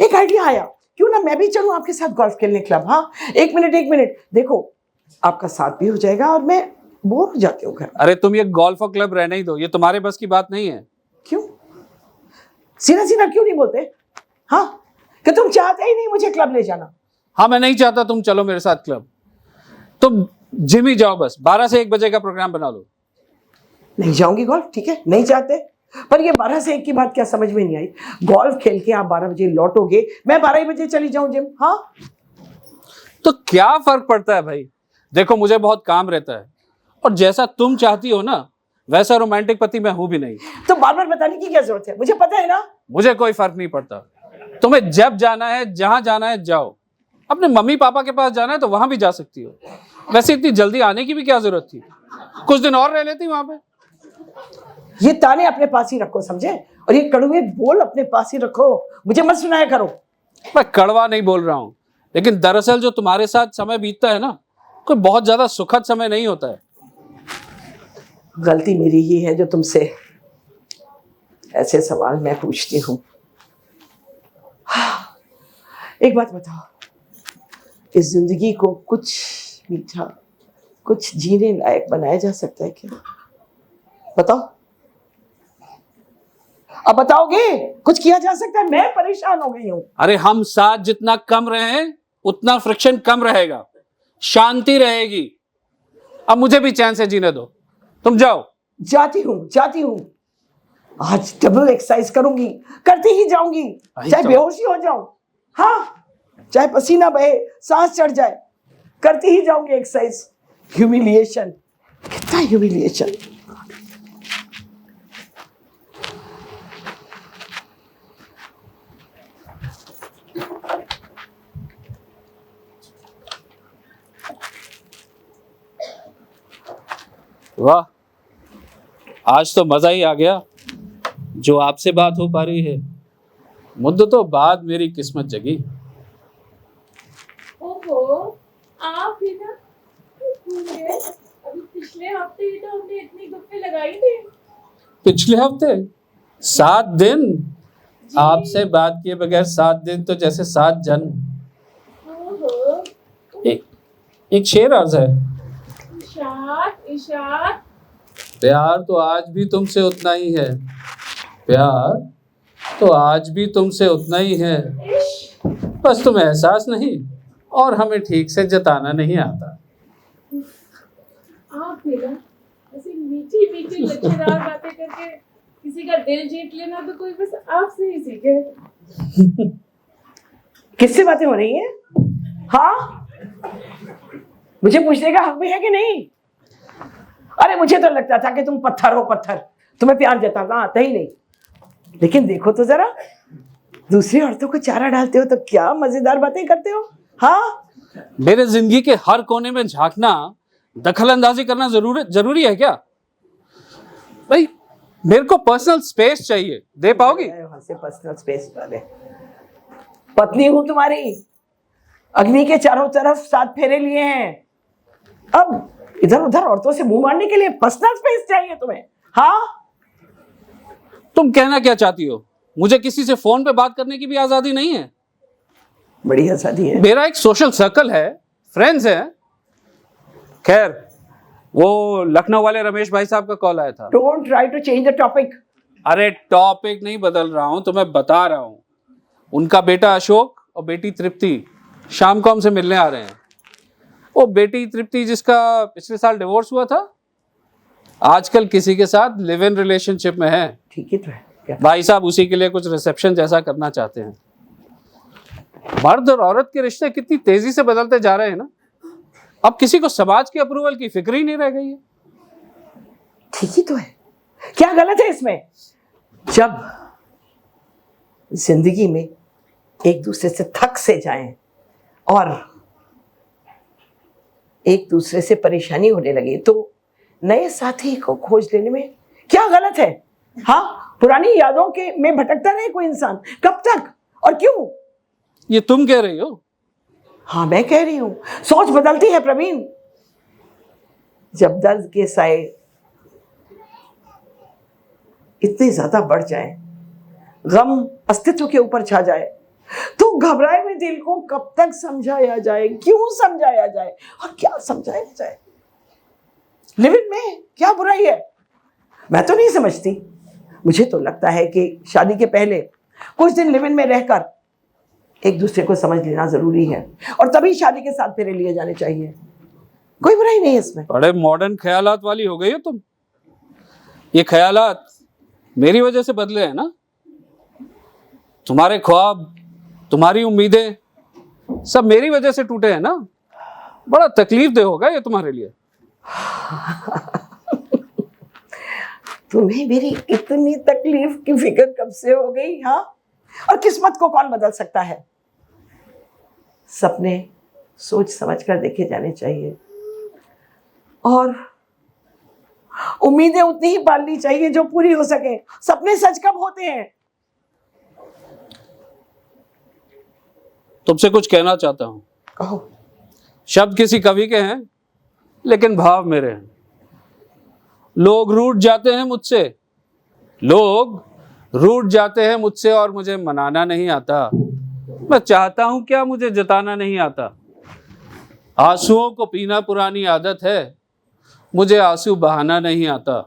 एक आइडिया आया, क्यों ना मैं भी चलूं आपके साथ गोल्फ खेलने क्लब? हाँ, एक मिनट, देखो आपका साथ भी हो जाएगा और मैं बोर हो जाती हूँ घर। अरे तुम ये गोल्फ क्लब रहने ही दो, ये तुम्हारे बस की बात नहीं है। क्यों? सीधा सीधा क्यों नहीं बोलते? हाँ, कि तुम चाहते ही नहीं मुझे क्लब ले जाना। हाँ, मैं नहीं चाहता तुम चलो मेरे साथ क्लब, तुम जिम ही जाओ, बस 12 से 1 बजे का प्रोग्राम बना लो। नहीं जाऊंगी गोल्फ, ठीक है, नहीं चाहते, पर ये 12 से 1 की बात क्या समझ में नहीं आई? गोल्फ खेल के आप 12 बजे लौटोगे, मैं 12 ही बजे चली जाऊं जिम। हाँ, तो क्या फर्क पड़ता है भाई? देखो मुझे बहुत काम रहता है, और जैसा तुम चाहती हो ना वैसा रोमांटिक पति मैं हूं भी नहीं। तो बार बार बताने की क्या जरूरत है? मुझे पता है ना। मुझे कोई फर्क नहीं पड़ता, तुम्हें जब जाना है जहां जाना है जाओ, अपने मम्मी पापा के पास जाना है तो वहां भी जा सकती हो। वैसे इतनी जल्दी आने की भी क्या जरूरत थी? कुछ दिन और रह लेती वहां पे। ये ताने अपने पास ही रखो, समझे? और ये कड़वे बोल अपने पास ही रखो, मुझे मत सुनाया करो। मैं कड़वा नहीं बोल रहा हूं, लेकिन दरअसल जो तुम्हारे साथ समय बीतता है ना, कोई बहुत ज्यादा सुखद समय नहीं होता है। गलती मेरी ही है जो तुमसे ऐसे सवाल मैं पूछती हूँ। एक बात बताओ, इस जिंदगी को कुछ मीठा, कुछ जीने लायक बनाया जा सकता है क्या? बताओ, अब बताओगे? कुछ किया जा सकता है? मैं परेशान हो गई हूं। अरे हम साथ जितना कम रहे उतना फ्रिक्शन कम रहेगा, शांति रहेगी। अब मुझे भी चैन से जीने दो, तुम जाओ। जाती हूं। आज डबल एक्सरसाइज करूंगी, करती ही जाऊंगी, चाहे बेहोशी हो जाऊं, हाँ, चाहे पसीना बहे, सांस चढ़ जाए, करती ही जाऊंगी एक्सरसाइज। ह्यूमिलिएशन, कितना ह्यूमिलिएशन। वाह, आज तो मजा ही आ गया, जो आपसे बात हो पा रही है। मुद्दतों बाद मेरी किस्मत जगी। ओहो, आप भी ना भूल गए। अभी पिछले हफ्ते ही तो हमने इतनी गप्पे लगाई थी। पिछले हफ्ते 7 दिन आपसे बात किए बगैर 7 दिन तो जैसे 7 जन्म। ओहो, एक शेर अर्ज है, इशाद प्यार तो आज भी तुमसे उतना ही है, प्यार तो आज भी तुमसे उतना ही है, बस तुम्हें एहसास नहीं और हमें ठीक से जताना नहीं आता। आप भी ना ऐसी मीठी मीठी लच्छेदार बातें करके किसी का दिल जीत लेना तो कोई बस आपसे ही सीखे। किससे बातें हो रही हैं? हाँ, मुझे पूछने का हक भी है कि नहीं? अरे मुझे तो लगता था कि तुम पत्थर हो, पत्थर, तुम्हें प्यार जताना आता ही नहीं। लेकिन देखो तो जरा, दूसरी औरतों को चारा डालते हो तो क्या मजेदार बातें करते हो। हाँ, मेरे जिंदगी के हर कोने में झांकना, दखल अंदाजी करना जरूरी है क्या? भाई मेरे को पर्सनल स्पेस चाहिए, दे पाओगी? वहां से पर्सनल स्पेस वाले, पत्नी हूं तुम्हारी, अग्नि के चारों तरफ 7 फेरे लिए हैं, अब इधर उधर औरतों से मुंह मारने के लिए पर्सनल स्पेस चाहिए तुम्हें? हाँ, तुम कहना क्या चाहती हो? मुझे किसी से फोन पे बात करने की भी आजादी नहीं है। बड़ी आजादी है। मेरा एक सोशल सर्कल है, फ्रेंड्स हैं। खैर, वो लखनऊ वाले रमेश भाई साहब का कॉल आया था। Don't try to change the topic. अरे टॉपिक नहीं बदल रहा हूं, तो मैं बता रहा हूं। उनका बेटा अशोक और बेटी तृप्ति शाम को हमसे मिलने आ रहे हैं। वो बेटी तृप्ति जिसका पिछले साल डिवोर्स हुआ था, आजकल किसी के साथ लिव इन रिलेशनशिप में है। ठीक ही तो है क्या? भाई साहब उसी के लिए कुछ रिसेप्शन जैसा करना चाहते हैं। मर्द और औरत के रिश्ते कितनी तेजी से बदलते जा रहे हैं ना, अब किसी को समाज की अप्रूवल की फिक्र ही नहीं रह गई है। ठीक ही तो है, क्या गलत है इसमें? जब जिंदगी में एक दूसरे से थक से जाएं और एक दूसरे से परेशानी होने लगे तो नए साथी को खोज लेने में क्या गलत है? हाँ, पुरानी यादों के में भटकता रहे कोई इंसान, कब तक और क्यों? ये तुम कह रही हो? हाँ, मैं कह रही हूं, सोच बदलती है प्रवीण। जब दर्द के साए इतने ज्यादा बढ़ जाए, गम अस्तित्व के ऊपर छा जाए, तो घबराए हुए दिल को कब तक समझाया जाए, क्यों समझाया जाए और क्या समझाया जाए? लिव इन में क्या बुराई है? मैं तो नहीं समझती। मुझे तो लगता है कि शादी के पहले कुछ दिन लिव इन में रहकर एक दूसरे को समझ लेना जरूरी है और तभी शादी के साथ फेरे लिए जाने चाहिए। कोई बुराई नहीं है इसमें। बड़े मॉडर्न ख्यालात वाली हो गई हो तुम। ये ख्यालात मेरी वजह से बदले हैं ना? तुम्हारे ख्वाब, तुम्हारी उम्मीदें सब मेरी वजह से टूटे हैं ना? बड़ा तकलीफ दे होगा ये तुम्हारे लिए। तुम्हें मेरी इतनी तकलीफ की फिक्र कब से हो गई? हाँ, और किस्मत को कौन बदल सकता है? सपने सोच समझ कर देखे जाने चाहिए और उम्मीदें उतनी ही पालनी चाहिए जो पूरी हो सके। सपने सच कब होते हैं? तुमसे कुछ कहना चाहता हूं। कहो। शब्द किसी कवि के हैं लेकिन भाव मेरे हैं। लोग रूठ जाते हैं मुझसे, लोग रूठ जाते हैं मुझसे और मुझे मनाना नहीं आता। मैं चाहता हूं क्या, मुझे जताना नहीं आता। आंसुओं को पीना पुरानी आदत है, मुझे आंसू बहाना नहीं आता।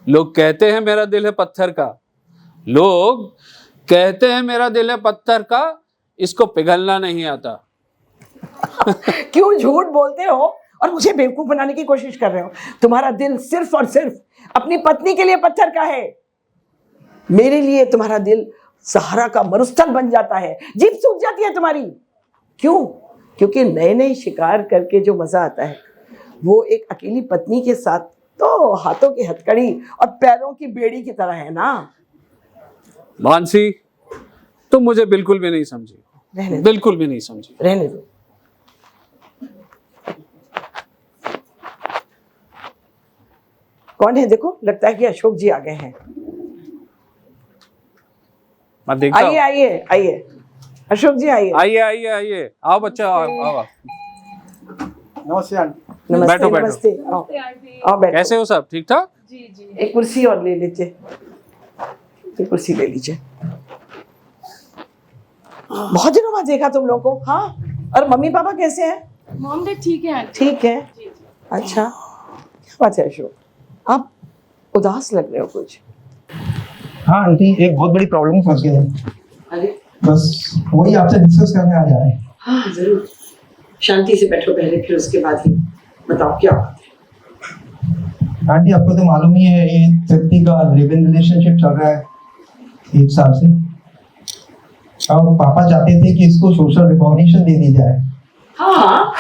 लोग कहते हैं मेरा दिल है पत्थर का, लोग कहते हैं मेरा दिल है पत्थर का, इसको पिघलना नहीं आता। क्यों झूठ बोलते हो और मुझे बेवकूफ बनाने की कोशिश कर रहे हो? तुम्हारा दिल सिर्फ और सिर्फ अपनी पत्नी के लिए पत्थर का है। मेरे लिए तुम्हारा दिल सहारा का मरुस्थल बन जाता है, जीभ सूख जाती है तुम्हारी। क्यों? क्योंकि नए नए शिकार करके जो मजा आता है वो एक अकेली पत्नी के साथ तो हाथों की हथकड़ी और पैरों की बेड़ी की तरह है ना। मानसी, तुम मुझे बिल्कुल भी नहीं समझी, रहने दो, बिल्कुल भी नहीं समझी। रहने दो। कौन है? देखो, लगता है कि अशोक जी आ गए हैं। मैं देखता आइए आइए आइए, अशोक जी आइए। आइए आइए आइए, आओ बच्चा, आओ आओ। नमस्ते आंटी। नमस्ते बैठो, बैठो। नमस्ते। आओ नमस्ते आंटी। आओ, बैठो। कैसे हो सब? ठीक ठाक? जी जी। एक कुर्सी और ले लीजिए, एक कुर्सी ले लीजिए। बहुत दिनों बाद देखा तुम लोग को। हाँ, और मम्मी पापा कैसे हैं? मॉम डैड ठीक है आंटी। ठीक है। जी जी। अच्छा, क्या बात है अशोक, आप उदास लग रहे हो कुछ? हाँ आंटी, एक बहुत बड़ी प्रॉब्लम फंस गए हैं। अरे बस वही आपसे डिस्कस करने आ जा रहे हैं। हाँ जरूर, शांति से बैठो पहले, फिर उसके बाद ही बताओ क्या बात है। आंटी, आपको तो मालूम ही है ये तृप्ति का लिव इन रिलेशनशिप चल रहा है 1 साल से। अब पापा चाहते थे कि इसको सोशल रिकॉग्निशन दे दी जाए, हाँ,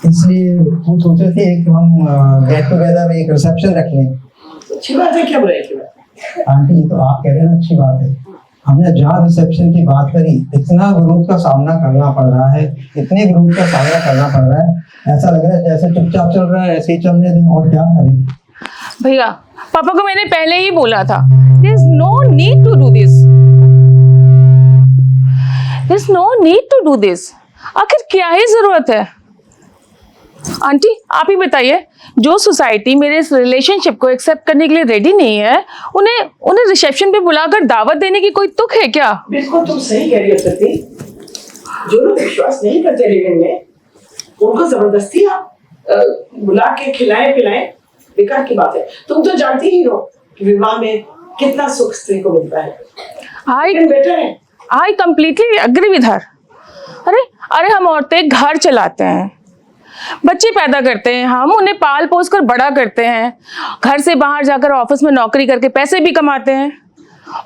इसलिए वो सोचे थे कि हम गेट टुगेदर में एक रिसेप्शन रख लें। अच्छी बात है, क्या बुराई की बात है? आंटी, ये तो आप कह रहे हैं ना, अच्छी बात है। हमने जहाँ रिसेप्शन की बात करी, इतना विरोध का सामना करना पड़ रहा है, इतने विरोध का सामना करना पड़ रहा है, ऐसा लग रहा है जैसे चुपचाप चल रहा है ऐसे ही चलने दें, और क्या करें। भैया, पापा को मैंने पहले ही बोला था, there is no need to do this, there is no need to do this. आखिर क्या ही जरूरत है? आंटी आप ही बताइए, जो सोसाइटी मेरे इस रिलेशनशिप को एक्सेप्ट करने के लिए रेडी नहीं है, उन्हें रिसेप्शन पे बुलाकर दावत देने की कोई तुक है क्या? बिल्कुल तुम सही कह रही हो सती। जो लोग विश्वास नहीं करते लिव इन में, उनको जबरदस्ती आप बुला के खिलाएं पिलाएं, बेकार की बात है। तुम तो जानती ही हो कि विवाह में कितना सुख स्त्री को मिलता है। बेटर है। I completely agree with her. अरे हम औरतें घर चलाते हैं, बच्चे पैदा करते हैं, हम उन्हें पाल पोस कर बड़ा करते हैं, घर से बाहर जाकर ऑफिस में नौकरी करके पैसे भी कमाते हैं,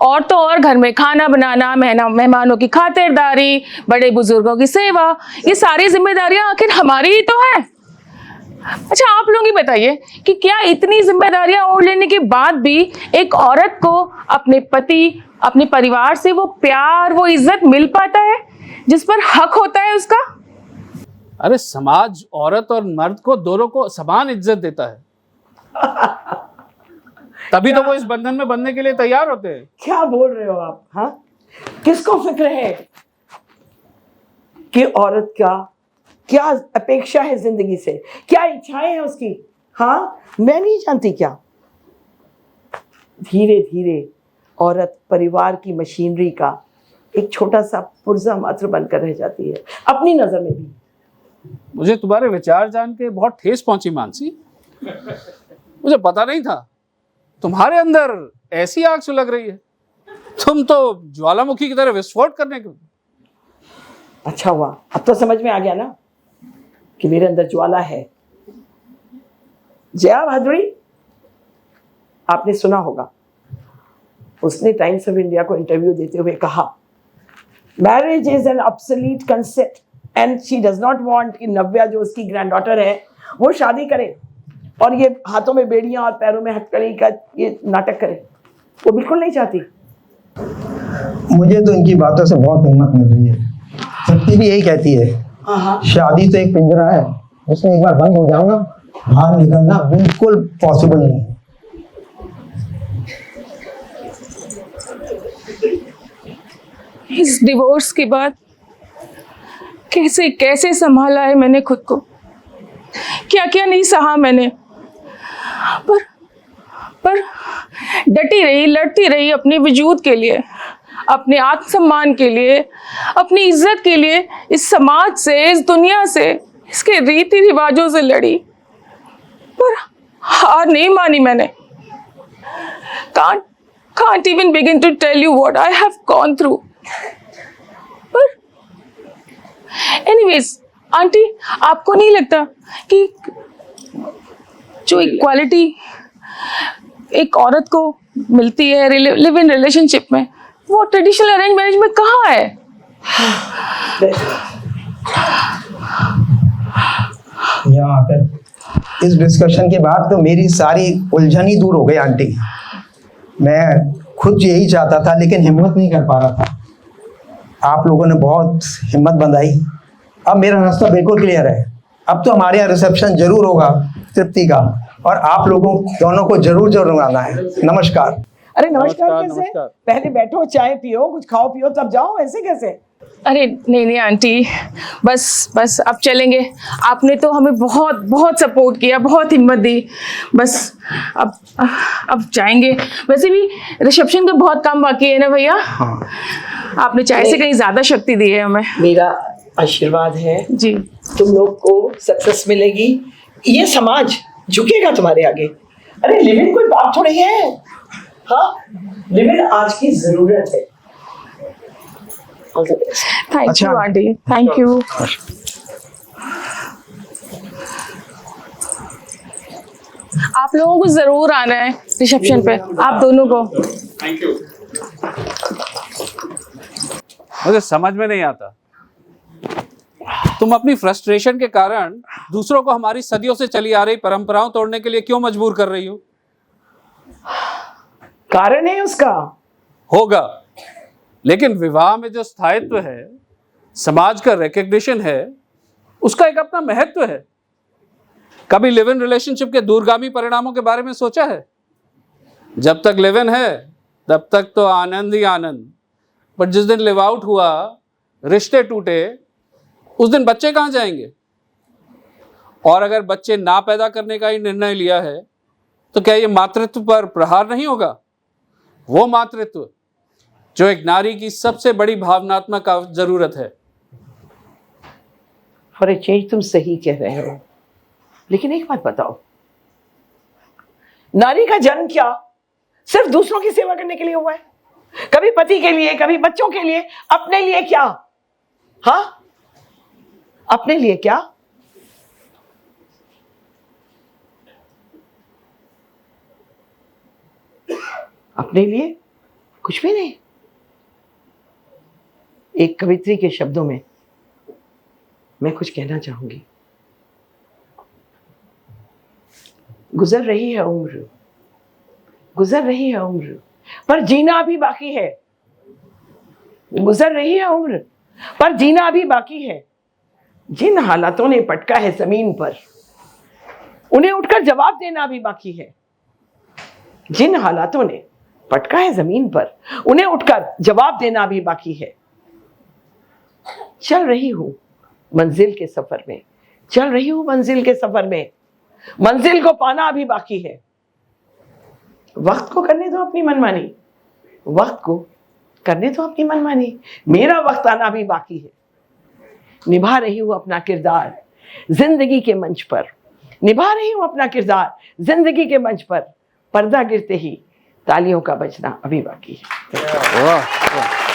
और तो और घर में खाना बनाना, मेहमानों की खातिरदारी, बड़े बुजुर्गों की सेवा, ये सारी जिम्मेदारियां आखिर हमारी ही तो है। अच्छा आप लोग ही बताइए कि क्या इतनी जिम्मेदारियां ओढ़ लेने के बाद भी एक औरत को अपने पति, अपने परिवार से वो प्यार, वो इज्जत मिल पाता है जिस पर हक होता है उसका? अरे समाज औरत और मर्द को दोनों को समान इज्जत देता है, तभी तो वो इस बंधन में बंधने के लिए तैयार होते हैं। क्या बोल रहे हो आप? हाँ, किसको फिक्र है कि औरत का क्या अपेक्षा है जिंदगी से, क्या इच्छाएं हैं उसकी? हाँ, मैं नहीं जानती क्या? धीरे धीरे औरत परिवार की मशीनरी का एक छोटा सा पुर्जा मात्र बनकर रह जाती है, अपनी नजर में भी। मुझे तुम्हारे विचार जान के बहुत ठेस पहुंची मानसी। मुझे पता नहीं था तुम्हारे अंदर ऐसी आग सुलग रही है। तुम तो ज्वालामुखी की तरह विस्फोट करने के। अच्छा हुआ, अब तो समझ में आ गया ना कि मेरे अंदर ज्वाला है। जया भादुड़ी, आपने सुना होगा, उसने टाइम्स ऑफ इंडिया को इंटरव्यू देते हुए कहा, marriage is an obsolete concept and she does not want कि नव्या जो उसकी ग्रैंड डॉटर है वो शादी करे और ये हाथों में बेड़ियां और पैरों में हथकड़ी का ये नाटक करे। वो बिल्कुल नहीं चाहती। मुझे तो इनकी बातों से बहुत हिम्मत मिल रही है। शक्ति भी यही कहती है, शादी तो एक पिंजरा है, उसमें एक बार बंद हो जाऊंगा, बाहर निकलना बिल्कुल पॉसिबल नहीं है। इस डिवोर्स के बाद कैसे कैसे संभाला है मैंने खुद को, क्या क्या नहीं सहा मैंने, पर डटी रही, लड़ती रही अपने वजूद के लिए, अपने आत्मसम्मान के लिए, अपनी इज्जत के लिए, इस समाज से, इस दुनिया से, इसके रीति रिवाजों से लड़ी, पर हार नहीं मानी मैंने। Can't even begin to tell you what I have gone through. पर anyways, आंटी, आपको नहीं लगता कि जो इक्वालिटी एक औरत को मिलती है लिव इन रिलेशनशिप में, वो ट्रेडिशनल अरेंज मैरिज में कहाँ है? यहाँ आकर इस डिस्कशन के बाद तो मेरी सारी उलझन ही दूर हो गई आंटी। मैं खुद यही चाहता था लेकिन हिम्मत नहीं कर पा रहा था। आप लोगों ने बहुत हिम्मत बंधाई। अब मेरा रास्ता बिल्कुल क्लियर है। अब तो हमारे यहाँ रिसेप्शन जरूर होगा तृप्ति का, और आप लोगों दोनों को जरूर आना है। नमस्कार। अरे नमस्कार कैसे? नमस्कार। पहले बैठो, चाय पियो, कुछ खाओ पियो, तब जाओ, ऐसे कैसे? अरे नहीं आंटी, बस अब चलेंगे। आपने तो हमें बहुत बहुत सपोर्ट किया, बहुत हिम्मत दी, बस अब जाएंगे। वैसे भी रिसेप्शन का बहुत काम बाकी है ना भैया? हाँ। आपने चाय से कहीं ज्यादा शक्ति दी है हमें। मेरा आशीर्वाद है जी। तुम लोग को सक्सेस मिलेगी, ये समाज झुकेगा तुम्हारे आगे। अरे लिविंग कोई बात थोड़ी है। हाँ, लिविंग आज की जरूरत है। Thank you aunty, thank you. आप लोगों को जरूर आना है रिसेप्शन पे, आप दोनों को। Thank you. मुझे समझ में नहीं आता, तुम अपनी फ्रस्ट्रेशन के कारण दूसरों को हमारी सदियों से चली आ रही परंपराओं तोड़ने के लिए क्यों मजबूर कर रही हो? कारण है उसका। होगा, लेकिन विवाह में जो स्थायित्व है, समाज का रिकग्निशन है, उसका एक अपना महत्व है। कभी लिव इन रिलेशनशिप के दूरगामी परिणामों के बारे में सोचा है? जब तक लिव इन है तब तक तो आनंद ही आनंद, बट जिस दिन लिव आउट हुआ, रिश्ते टूटे, उस दिन बच्चे कहाँ जाएंगे? और अगर बच्चे ना पैदा करने का ही निर्णय लिया है तो क्या ये मातृत्व पर प्रहार नहीं होगा? वो मातृत्व जो एक नारी की सबसे बड़ी भावनात्मक जरूरत है। फॉर ए चेंज तुम सही कह रहे हो, लेकिन एक बात बताओ, नारी का जन्म क्या सिर्फ दूसरों की सेवा करने के लिए हुआ है? कभी पति के लिए, कभी बच्चों के लिए, अपने लिए क्या? हाँ, अपने लिए क्या? अपने लिए कुछ भी नहीं। एक कवित्री के शब्दों में मैं कुछ कहना चाहूंगी। गुजर रही है उम्र, गुजर रही है उम्र, पर जीना अभी बाकी है। गुजर रही है उम्र, पर जीना अभी बाकी है। जिन हालातों ने पटका है जमीन पर, उन्हें उठकर जवाब देना अभी बाकी है। जिन हालातों ने पटका है जमीन पर, उन्हें उठकर जवाब देना अभी बाकी है। चल रही हूं मंजिल के सफर में, चल रही हूं मंजिल के सफर में, मंजिल को पाना अभी बाकी है। वक्त को करने दो अपनी मनमानी, वक्त को करने तो अपनी मनमानी, मेरा वक्त आना भी बाकी है। निभा रही हूँ अपना किरदार जिंदगी के मंच पर, निभा रही हूँ अपना किरदार जिंदगी के मंच पर। पर्दा गिरते ही तालियों का बजना अभी बाकी है। वाह वाह।